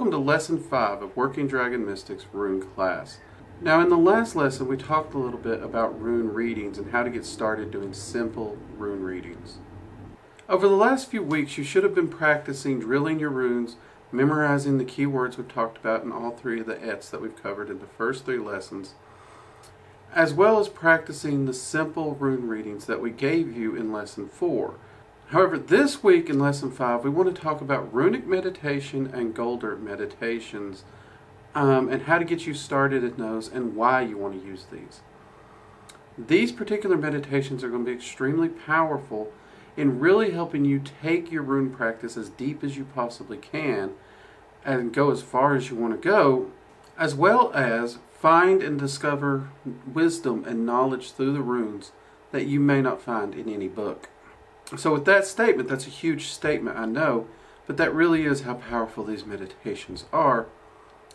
welcome to Lesson 5 of Working Dragon Mystics Rune class. Now in the last lesson we talked a little bit about rune readings and how to get started doing simple rune readings. Over the last few weeks you should have been practicing drilling your runes, memorizing the keywords we've talked about in all three of the ets that we've covered in the first 3 lessons, as well as practicing the simple rune readings that we gave you in Lesson 4. However, this week in Lesson 5, we want to talk about Runic Meditation and Gauldr meditations and how to get you started in those and why you want to use these. These particular meditations are going to be extremely powerful in really helping you take your rune practice as deep as you possibly can and go as far as you want to go, as well as find and discover wisdom and knowledge through the runes that you may not find in any book. So with that statement, that's a huge statement, I know, but that really is how powerful these meditations are,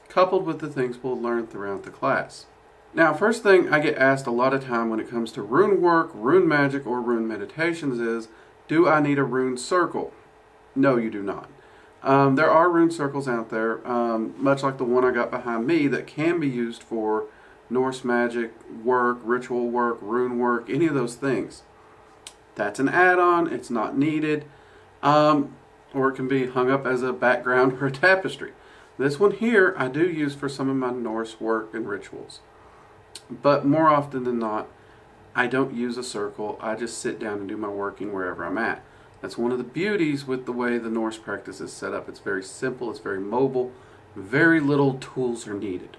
coupled with the things we'll learn throughout the class. Now, first thing I get asked a lot of time when it comes to rune work, rune magic, or rune meditations is, do I need a rune circle? No, you do not. There are rune circles out there, much like the one I got behind me, that can be used for Norse magic work, ritual work, rune work, any of those things. That's an add-on, it's not needed, or it can be hung up as a background or a tapestry. This one here I do use for some of my Norse work and rituals. But more often than not, I don't use a circle, I just sit down and do my working wherever I'm at. That's one of the beauties with the way the Norse practice is set up. It's very simple, it's very mobile, very little tools are needed.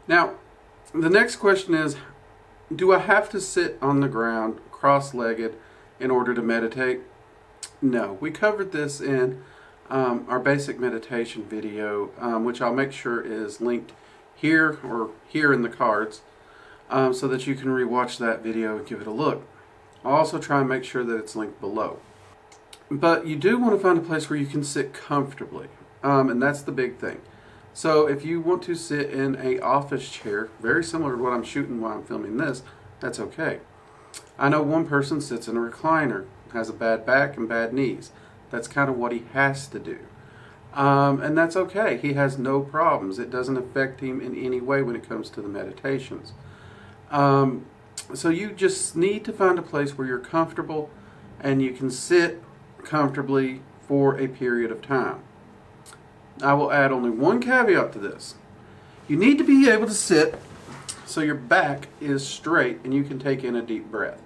Now, the next question is, do I have to sit on the ground cross-legged in order to meditate? No. We covered this in our basic meditation video, which I'll make sure is linked here or here in the cards, so that you can rewatch that video and give it a look. I'll also try and make sure that it's linked below. But you do want to find a place where you can sit comfortably, and that's the big thing. So if you want to sit in an office chair, very similar to what I'm shooting while I'm filming this, that's okay. I know one person sits in a recliner, has a bad back and bad knees. That's kind of what he has to do. And that's okay. He has no problems. It doesn't affect him in any way when it comes to the meditations. So you just need to find a place where you're comfortable and you can sit comfortably for a period of time. I will add only one caveat to this. You need to be able to sit so your back is straight and you can take in a deep breath.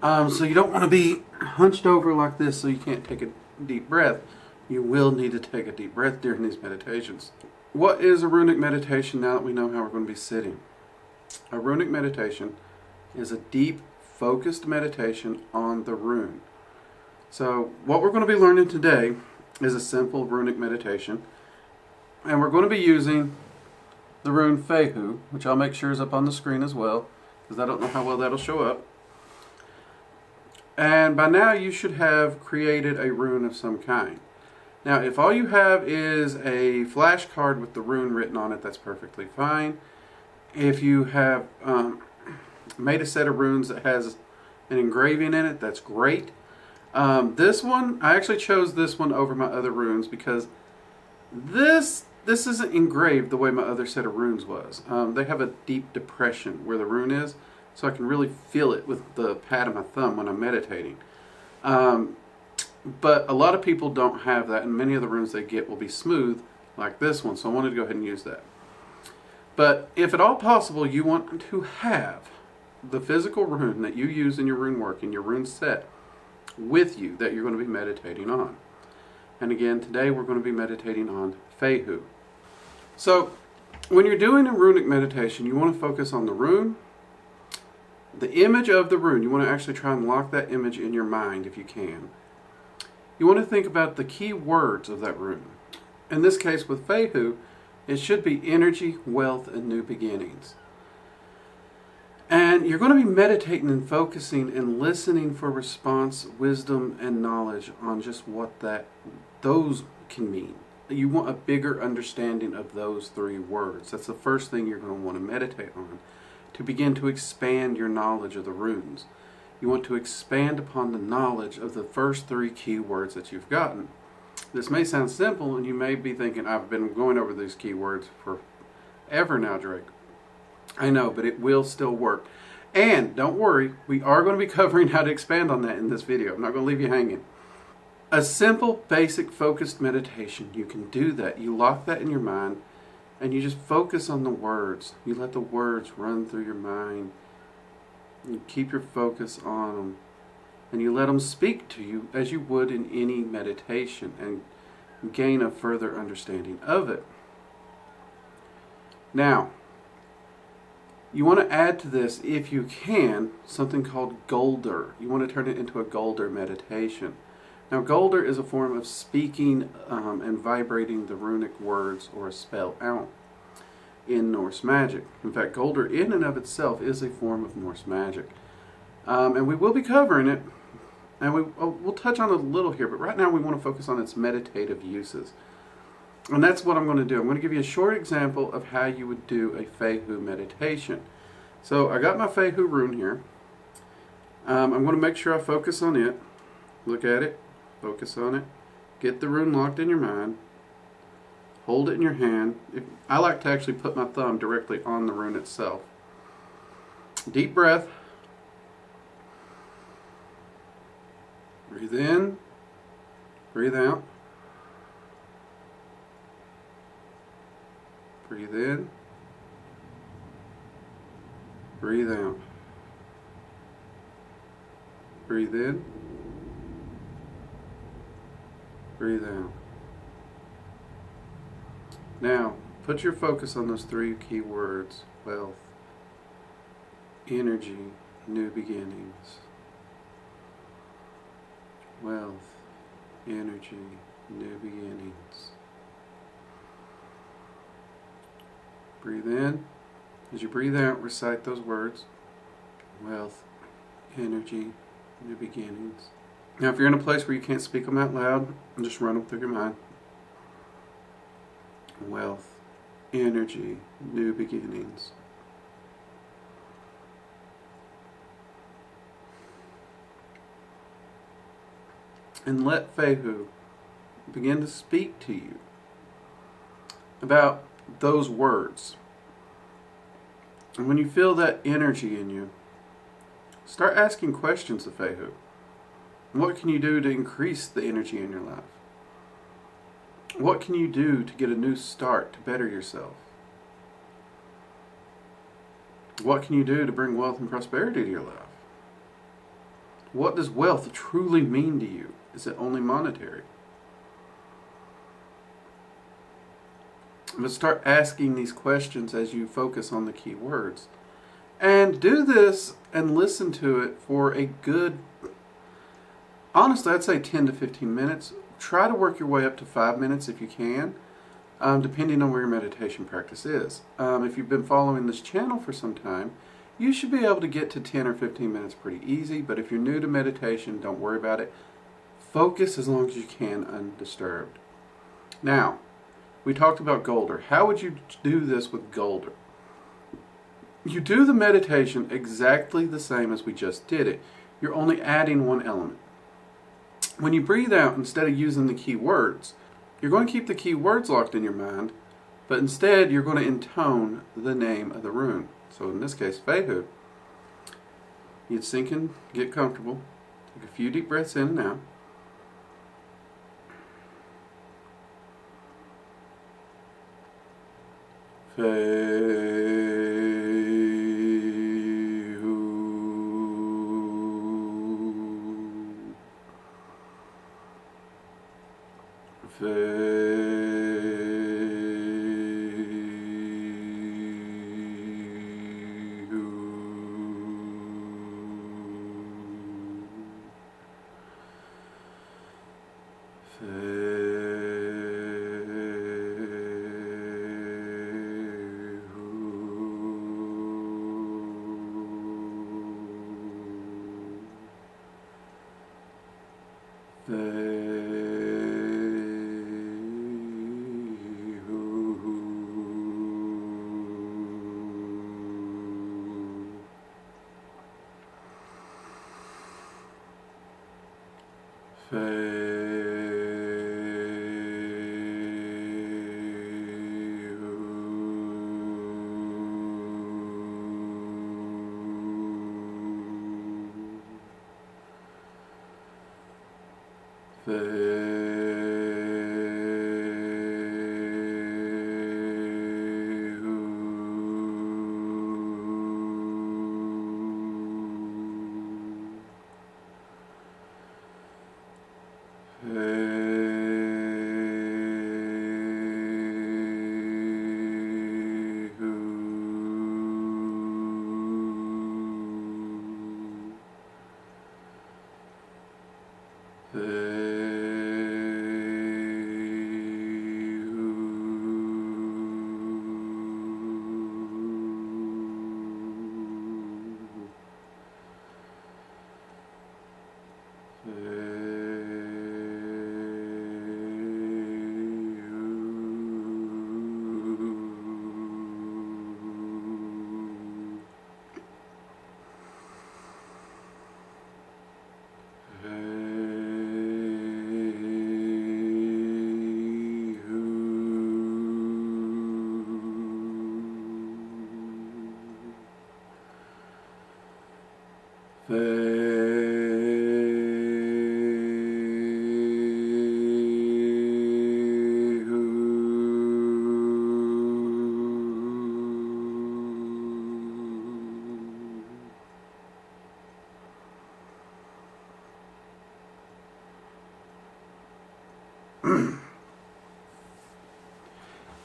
So you don't want to be hunched over like this so you can't take a deep breath. You will need to take a deep breath during these meditations. What is a runic meditation now that we know how we're going to be sitting? A runic meditation is a deep, focused meditation on the rune. So what we're going to be learning today is a simple runic meditation, and we're going to be using the rune Fehu, which I'll make sure is up on the screen as well, because I don't know how well that'll show up. And by now you should have created a rune of some kind. Now if all you have is a flashcard with the rune written on it, that's perfectly fine. If you have made a set of runes that has an engraving in it, that's great. This one, I actually chose this one over my other runes because this isn't engraved the way my other set of runes was. They have a deep depression where the rune is, so I can really feel it with the pad of my thumb when I'm meditating. But a lot of people don't have that, and many of the runes they get will be smooth like this one, so I wanted to go ahead and use that. But if at all possible you want to have the physical rune that you use in your rune work, in your rune set, with you that you're going to be meditating on. And again, today we're going to be meditating on Fehu. So when you're doing a runic meditation, you want to focus on the rune, the image of the rune. You want to actually try and lock that image in your mind if you can. You want to think about the key words of that rune. In this case with Fehu, it should be energy, wealth, and new beginnings. And you're going to be meditating and focusing and listening for response, wisdom, and knowledge on just what those can mean. You want a bigger understanding of those 3 words. That's the first thing you're going to want to meditate on, to begin to expand your knowledge of the runes. You want to expand upon the knowledge of the first 3 key words that you've gotten. This may sound simple, and you may be thinking, I've been going over these keywords forever now, Drake. I know, but it will still work. And don't worry, we are going to be covering how to expand on that in this video. I'm not going to leave you hanging. A simple, basic, focused meditation. You can do that. You lock that in your mind, and you just focus on the words. You let the words run through your mind. You keep your focus on them. And you let them speak to you as you would in any meditation, and gain a further understanding of it. Now, you want to add to this, if you can, something called Gauldr. You want to turn it into a Gauldr meditation. Now, Gauldr is a form of speaking and vibrating the runic words or a spell out in Norse magic. In fact, Gauldr in and of itself is a form of Norse magic. And we will be covering it, and we'll touch on it a little here, but right now we want to focus on its meditative uses. And that's what I'm going to do. I'm going to give you a short example of how you would do a Fehu meditation. So I got my Fehu rune here. I'm going to make sure I focus on it. Look at it. Focus on it. Get the rune locked in your mind. Hold it in your hand. I like to actually put my thumb directly on the rune itself. Deep breath. Breathe in. Breathe out. Breathe in. Breathe out. Breathe in. Breathe out. Now, put your focus on those three key words: wealth, energy, new beginnings. Wealth, energy, new beginnings. Breathe in. As you breathe out, recite those words: wealth, energy, new beginnings. Now, if you're in a place where you can't speak them out loud, just run them through your mind. Wealth, energy, new beginnings. And let Fehu begin to speak to you about those words. And when you feel that energy in you, start asking questions of Fehu. What can you do to increase the energy in your life? What can you do to get a new start to better yourself? What can you do to bring wealth and prosperity to your life? What does wealth truly mean to you? Is it only monetary? But start asking these questions as you focus on the key words. And do this and listen to it for a good, honestly, I'd say 10 to 15 minutes. Try to work your way up to 5 minutes if you can, depending on where your meditation practice is. If you've been following this channel for some time, you should be able to get to 10 or 15 minutes pretty easy. But if you're new to meditation, don't worry about it. Focus as long as you can undisturbed. Now, we talked about Gauldr. How would you do this with Gauldr? You do the meditation exactly the same as we just did it. You're only adding one element. When you breathe out, instead of using the key words, you're going to keep the key words locked in your mind, but instead you're going to intone the name of the rune. So in this case, Fehu. You'd sink in, get comfortable, take a few deep breaths in and out. Fehu.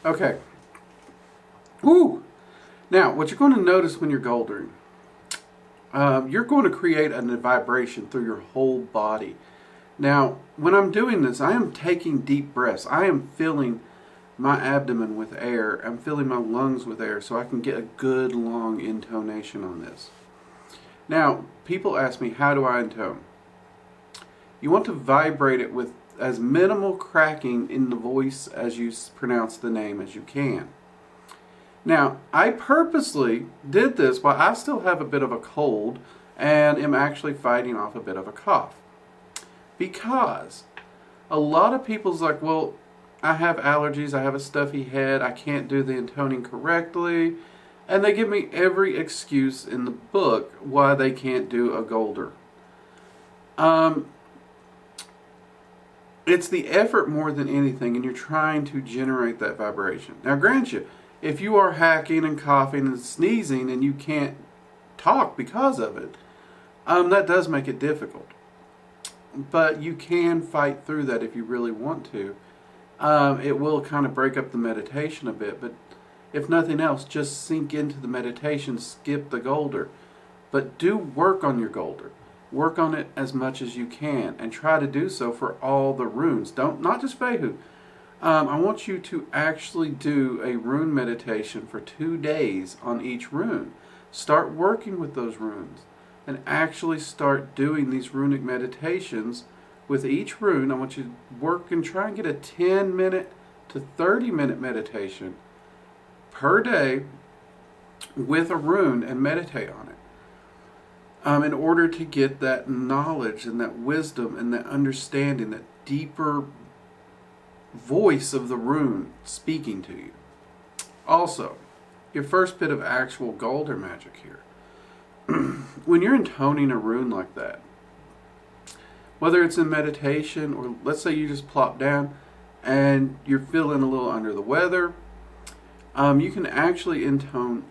Okay. Woo! Now, what you're going to notice when you're Gauldring, you're going to create a vibration through your whole body. Now, when I'm doing this, I am taking deep breaths. I am filling my abdomen with air. I'm filling my lungs with air so I can get a good long intonation on this. Now, people ask me, how do I intone? You want to vibrate it with as minimal cracking in the voice as you pronounce the name as you can. Now, I purposely did this while I still have a bit of a cold and am actually fighting off a bit of a cough. Because a lot of people's like, well, I have allergies, I have a stuffy head, I can't do the intoning correctly, and they give me every excuse in the book why they can't do a Gauldr. It's the effort more than anything, and you're trying to generate that vibration. Now, grant you, if you are hacking and coughing and sneezing and you can't talk because of it, that does make it difficult. But you can fight through that if you really want to. It will kind of break up the meditation a bit, but if nothing else, just sink into the meditation, skip the Gauldr. But do work on your Gauldr. Work on it as much as you can, and try to do so for all the runes. Not just Fehu. I want you to actually do a rune meditation for 2 days on each rune. Start working with those runes, and actually start doing these runic meditations with each rune. I want you to work and try and get a 10-minute to 30-minute meditation per day with a rune and meditate on it. In order to get that knowledge and that wisdom and that understanding, that deeper voice of the rune speaking to you. Also, your first bit of actual Gauldr magic here. When you're intoning a rune like that, whether it's in meditation or let's say you just plop down and you're feeling a little under the weather, you can actually intone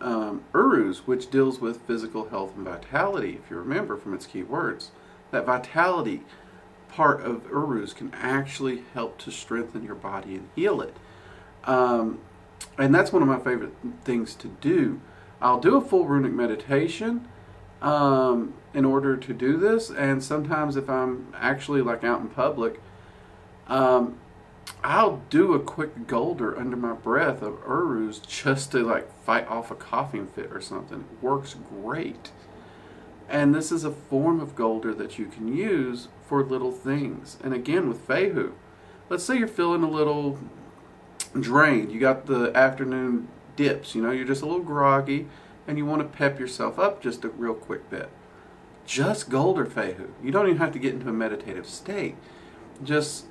Uruz, which deals with physical health and vitality, if you remember from its key words. That vitality part of Uruz can actually help to strengthen your body and heal it. And that's one of my favorite things to do. I'll do a full runic meditation in order to do this, and sometimes if I'm actually like out in public, I'll do a quick Gauldr under my breath of Uruz just to like fight off a coughing fit or something. It works great. And this is a form of Gauldr that you can use for little things. And again, with Fehu, let's say you're feeling a little drained. You got the afternoon dips, you're just a little groggy and you want to pep yourself up just a real quick bit. Just Gauldr Fehu. You don't even have to get into a meditative state. Just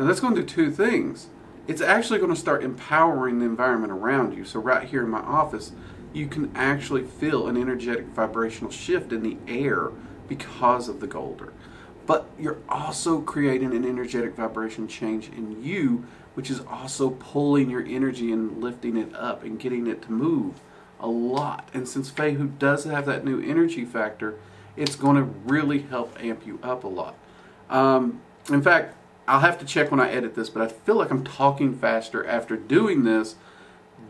Now that's going to do two things. It's actually going to start empowering the environment around you. So right here in my office, you can actually feel an energetic vibrational shift in the air because of the Gauldr. But you're also creating an energetic vibration change in you, which is also pulling your energy and lifting it up and getting it to move a lot. And since Feihu does have that new energy factor, it's going to really help amp you up a lot. In fact, I'll have to check when I edit this, but I feel like I'm talking faster after doing this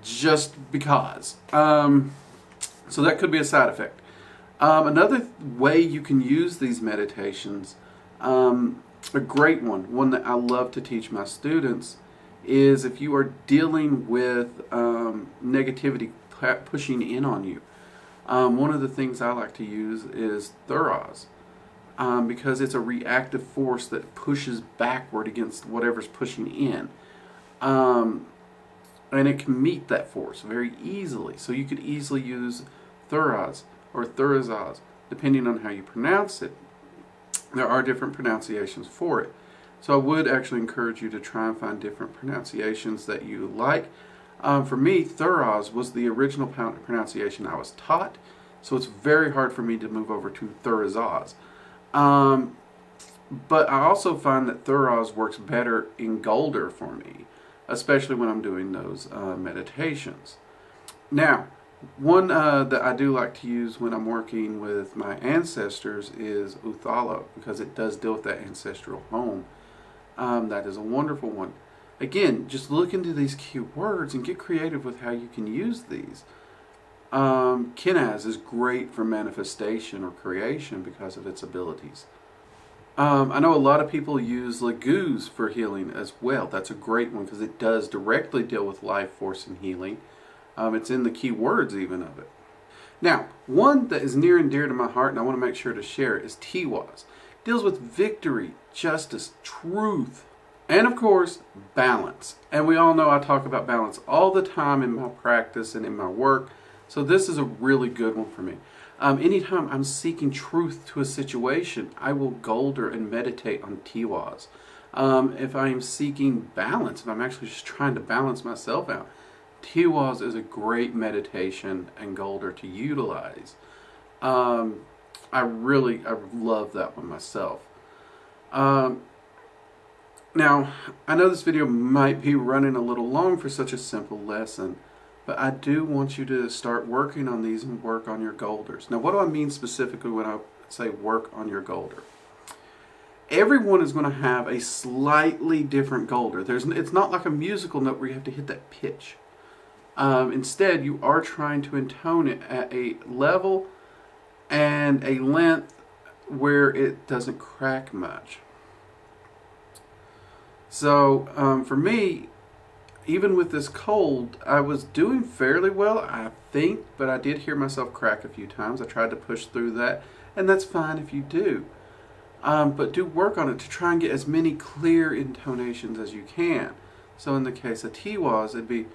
just because. So that could be a side effect. Another way you can use these meditations, a great one that I love to teach my students, is if you are dealing with negativity pushing in on you. One of the things I like to use is Thuros, because it's a reactive force that pushes backward against whatever's pushing in. And it can meet that force very easily. So you could easily use Thuros or Thurazaz, depending on how you pronounce it. There are different pronunciations for it. So I would actually encourage you to try and find different pronunciations that you like. For me, Thuros was the original pronunciation I was taught, so it's very hard for me to move over to Thurazaz. But I also find that Thuros works better in Gauldr for me, especially when I'm doing those meditations. Now, one that I do like to use when I'm working with my ancestors is Uthalo, because it does deal with that ancestral home. That is a wonderful one. Again, just look into these keywords and get creative with how you can use these. Kinaz is great for manifestation or creation because of its abilities. I know a lot of people use Laguz for healing as well. That's a great one because it does directly deal with life force and healing. It's in the keywords even of it. Now, one that is near and dear to my heart, and I want to make sure to share it, is Tiwaz. It deals with victory, justice, truth, and of course, balance. And we all know I talk about balance all the time in my practice and in my work. So this is a really good one for me. Anytime I'm seeking truth to a situation, I will Gauldr and meditate on Tiwaz. If I am seeking balance, if I'm actually just trying to balance myself out, Tiwaz is a great meditation and Gauldr to utilize. I love that one myself. Now, I know this video might be running a little long for such a simple lesson, but I do want you to start working on these and work on your Gauldrs. Now, what do I mean specifically when I say work on your Gauldr? Everyone is going to have a slightly different Gauldr. It's not like a musical note where you have to hit that pitch. Instead, you are trying to intone it at a level and a length where it doesn't crack much. So, for me, even with this cold, I was doing fairly well, I think, but I did hear myself crack a few times. I tried to push through that, and that's fine if you do. But do work on it to try and get as many clear intonations as you can. So in the case of Tiwaz, it'd be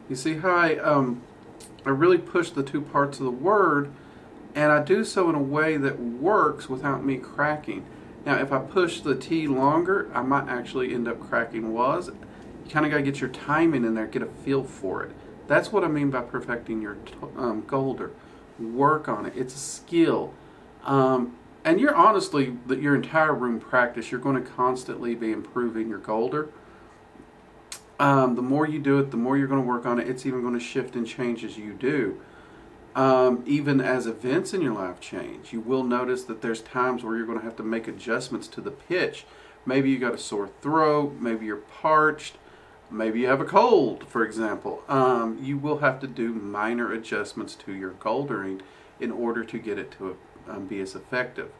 You see how I really push the two parts of the word, and I do so in a way that works without me cracking. Now, if I push the T longer, I might actually end up cracking was. You kind of got to get your timing in there, get a feel for it. That's what I mean by perfecting your Gauldr. Work on it. It's a skill. And you're honestly, your entire room practice, you're going to constantly be improving your Gauldr. The more you do it, the more you're going to work on it. It's even going to shift and change as you do. Even as events in your life change, you will notice that there's times where you're going to have to make adjustments to the pitch. Maybe you got a sore throat, maybe you're parched, maybe you have a cold, for example. You will have to do minor adjustments to your Gauldring in order to get it to be as effective.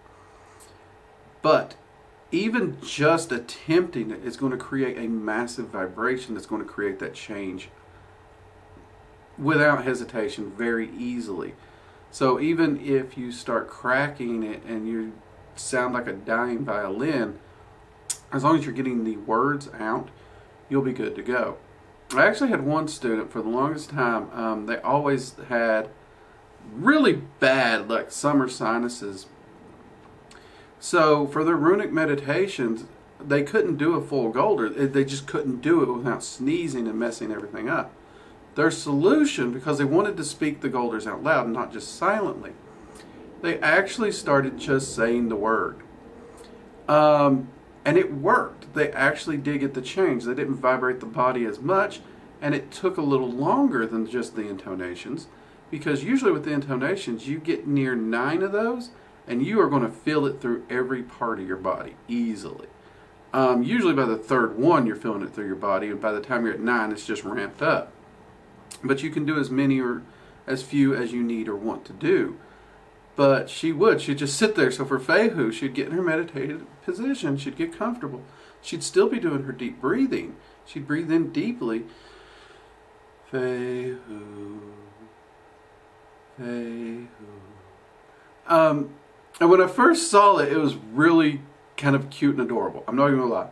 But even just attempting it is going to create a massive vibration that's going to create that change without hesitation very easily. So even if you start cracking it and you sound like a dying violin, As long as you're getting the words out, you'll be good to go. I actually had one student for the longest time. They always had really bad, like, summer sinuses. So for their runic meditations, they couldn't do a full Gauldr. They just couldn't do it without sneezing and messing everything up. Their solution, because they wanted to speak the Gauldrs out loud and not just silently, they actually started just saying the word. And it worked. They actually did get the change. They didn't vibrate the body as much, and it took a little longer than just the intonations, because usually with the intonations, you get near 9 of those, and you are going to feel it through every part of your body easily. Usually by the third one, you're feeling it through your body, and by the time you're at 9, it's just ramped up. But you can do as many or as few as you need or want to do. But she'd just sit there. So for Fehu, she'd get in her meditative position, she'd get comfortable. She'd still be doing her deep breathing. She'd breathe in deeply. Fehu, Fehu. And when I first saw it, it was really kind of cute and adorable. I'm not even gonna lie.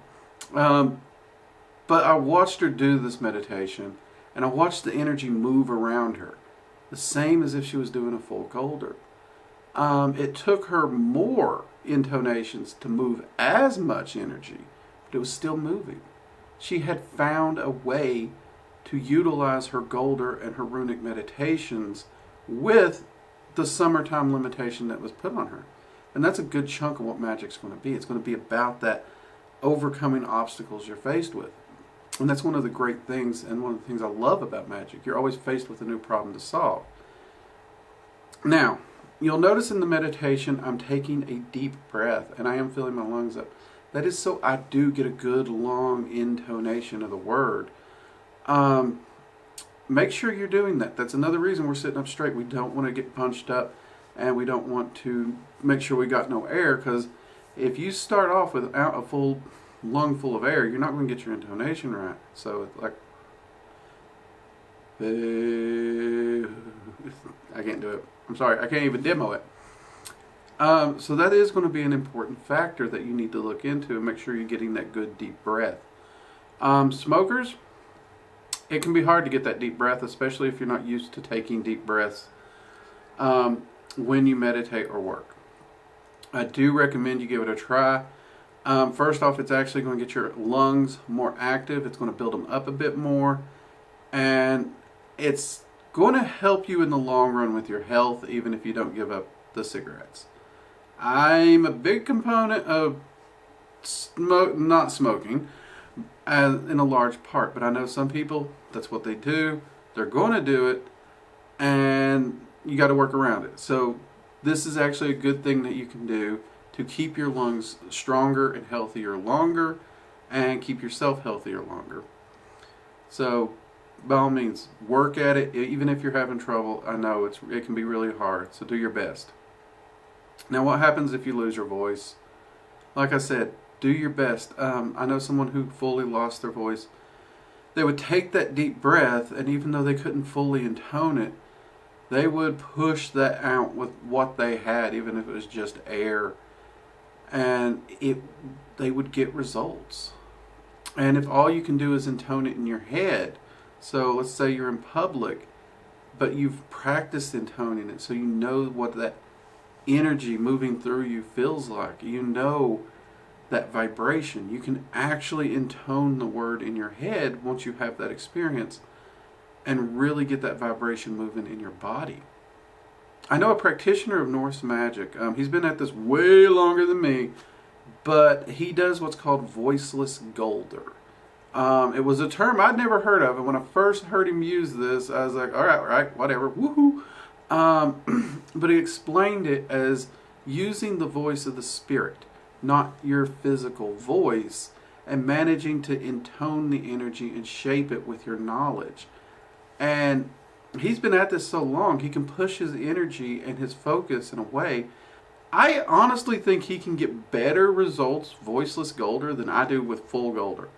But I watched her do this meditation, and I watched the energy move around her, the same as if she was doing a full Gauldr. It took her more intonations to move as much energy, but it was still moving. She had found a way to utilize her Gauldr and her runic meditations with the summertime limitation that was put on her. And that's a good chunk of what Magick's going to be. It's going to be about that overcoming obstacles you're faced with. And that's one of the great things, and one of the things I love about Magick. You're always faced with a new problem to solve. Now, you'll notice in the meditation, I'm taking a deep breath, and I am filling my lungs up. That is so I do get a good long intonation of the word. Make sure you're doing that. That's another reason we're sitting up straight. We don't want to get punched up, and we don't want to make sure we got no air, because if you start off without a full lung full of air, you're not going to get your intonation right. So it's like, I can't do it. I'm sorry, I can't even demo it. So that is going to be an important factor that you need to look into and make sure you're getting that good deep breath. Smokers, it can be hard to get that deep breath, especially if you're not used to taking deep breaths when you meditate or work. I do recommend you give it a try. First off, it's actually going to get your lungs more active. It's going to build them up a bit more. And it's going to help you in the long run with your health, even if you don't give up the cigarettes. I'm a big component of not smoking in a large part, but I know some people, that's what they do. They're going to do it, and you got to work around it. So this is actually a good thing that you can do to keep your lungs stronger and healthier longer, and keep yourself healthier longer. So by all means, work at it. Even if you're having trouble, I know it can be really hard, so do your best. Now, what happens if you lose your voice? Like I said, do your best. I know someone who fully lost their voice. They would take that deep breath, and even though they couldn't fully intone it, they would push that out with what they had, even if it was just air, and they would get results. And if all you can do is intone it in your head, so let's say you're in public, but you've practiced intoning it, so you know what that energy moving through you feels like. You know that vibration. You can actually intone the word in your head once you have that experience, and really get that vibration moving in your body. I know a practitioner of Norse magic. He's been at this way longer than me, but he does what's called voiceless Gauldr. It was a term I'd never heard of, and when I first heard him use this, I was like, all right, whatever, woohoo. But he explained it as using the voice of the spirit, not your physical voice, and managing to intone the energy and shape it with your knowledge. And he's been at this so long, he can push his energy and his focus in a way. I honestly think he can get better results voiceless Gauldr than I do with full Gauldr.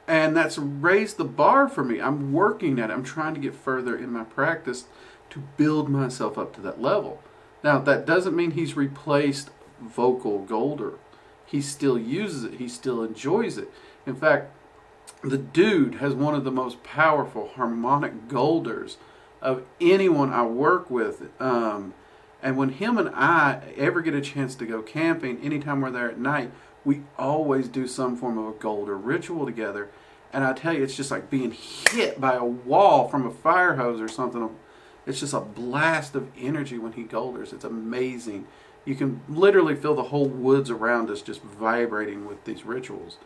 And that's raised the bar for me. I'm working at it. I'm trying to get further in my practice to build myself up to that level. Now, that doesn't mean he's replaced vocal Gauldr. he still uses it. He still enjoys it. In fact, the dude has one of the most powerful harmonic Gauldrs of anyone I work with. And when him and I ever get a chance to go camping, anytime we're there at night, we always do some form of a Gauldr ritual together. And I tell you, it's just like being hit by a wall from a fire hose or something. It's just a blast of energy when he Gauldrs. It's amazing. You can literally feel the whole woods around us just vibrating with these rituals.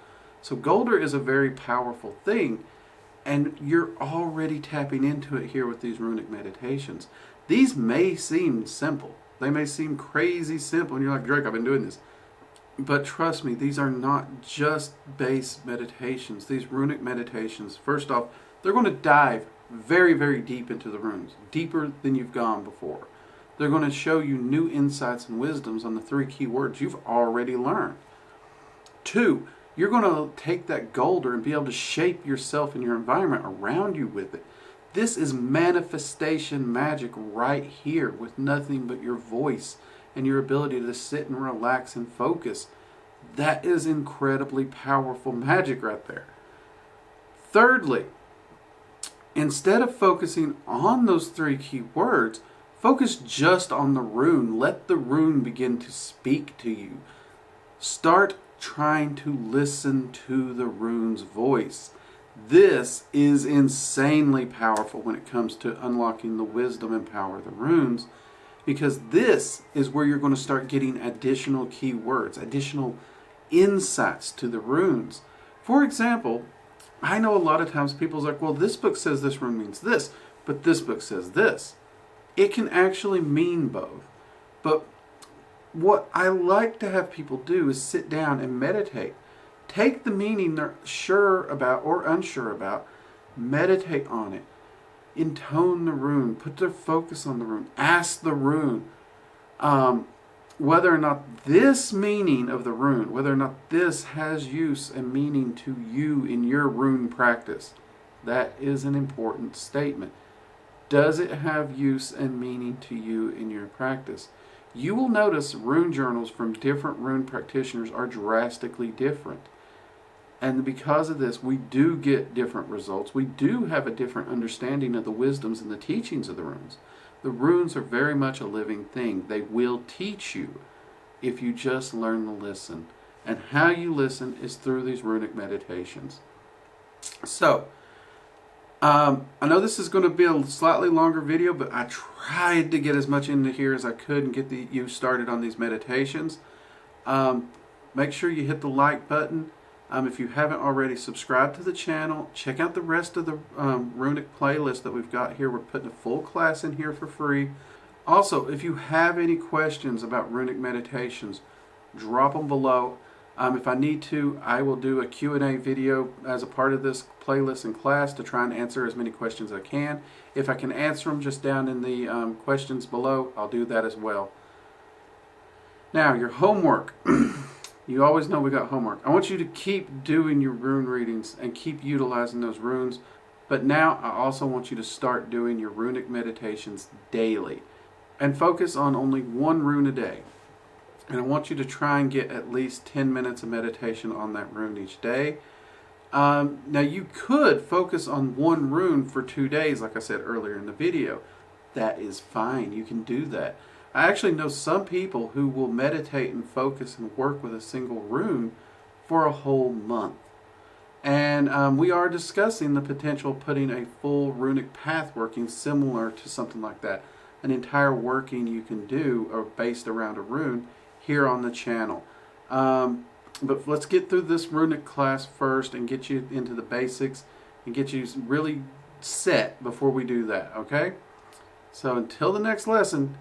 So Gauldr is a very powerful thing, and you're already tapping into it here with these runic meditations. These may seem simple. They may seem crazy simple, and you're like, Drake, I've been doing this. But trust me, these are not just base meditations. These runic meditations, first off, they're going to dive very, very deep into the runes, deeper than you've gone before. They're going to show you new insights and wisdoms on the 3 key words you've already learned. 2, you're going to take that Gauldr and be able to shape yourself and your environment around you with it. This is manifestation magic right here with nothing but your voice and your ability to sit and relax and focus. That is incredibly powerful magic right there. Thirdly, instead of focusing on those 3 key words, focus just on the rune. Let the rune begin to speak to you. Start trying to listen to the rune's voice. This is insanely powerful when it comes to unlocking the wisdom and power of the runes, because this is where you're going to start getting additional keywords, additional insights to the runes. For example, I know a lot of times people's like, well, this book says this rune means this, but this book says this. It can actually mean both. But what I like to have people do is sit down and meditate. Take the meaning they're sure about or unsure about, meditate on it, intone the rune, put their focus on the rune, ask the rune whether or not this meaning of the rune, whether or not this has use and meaning to you in your rune practice. That is an important statement. Does it have use and meaning to you in your practice? You will notice rune journals from different rune practitioners are drastically different. And because of this, we do get different results. We do have a different understanding of the wisdoms and the teachings of the runes. The runes are very much a living thing. They will teach you if you just learn to listen. And how you listen is through these runic meditations. So, I know this is going to be a slightly longer video, but I tried to get as much into here as I could and get you started on these meditations. Make sure you hit the like button. If you haven't already, subscribe to the channel. Check out the rest of the runic playlist that we've got here. We're putting a full class in here for free. Also, if you have any questions about runic meditations, drop them below. If I need to, I will do a Q&A video as a part of this playlist and class to try and answer as many questions as I can. If I can answer them just down in the questions below, I'll do that as well. Now, your homework. You always know we got homework. I want you to keep doing your rune readings and keep utilizing those runes. But now I also want you to start doing your runic meditations daily. And focus on only 1 rune a day. And I want you to try and get at least 10 minutes of meditation on that rune each day. Now you could focus on 1 rune for 2 days, like I said earlier in the video. That is fine. You can do that. I actually know some people who will meditate and focus and work with a single rune for a whole month. And we are discussing the potential of putting a full runic path working similar to something like that. An entire working you can do or based around a rune here on the channel. But let's get through this runic class first and get you into the basics and get you really set before we do that, okay? So until the next lesson,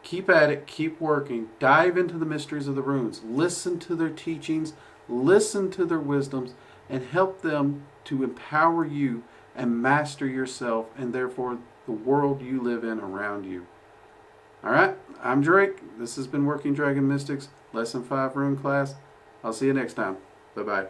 keep at it, keep working, dive into the mysteries of the runes, listen to their teachings, listen to their wisdoms, and help them to empower you and master yourself and therefore the world you live in around you. Alright, I'm Drake. This has been Working Dragon Mystics, Lesson 5 Rune class. I'll see you next time. Bye-bye.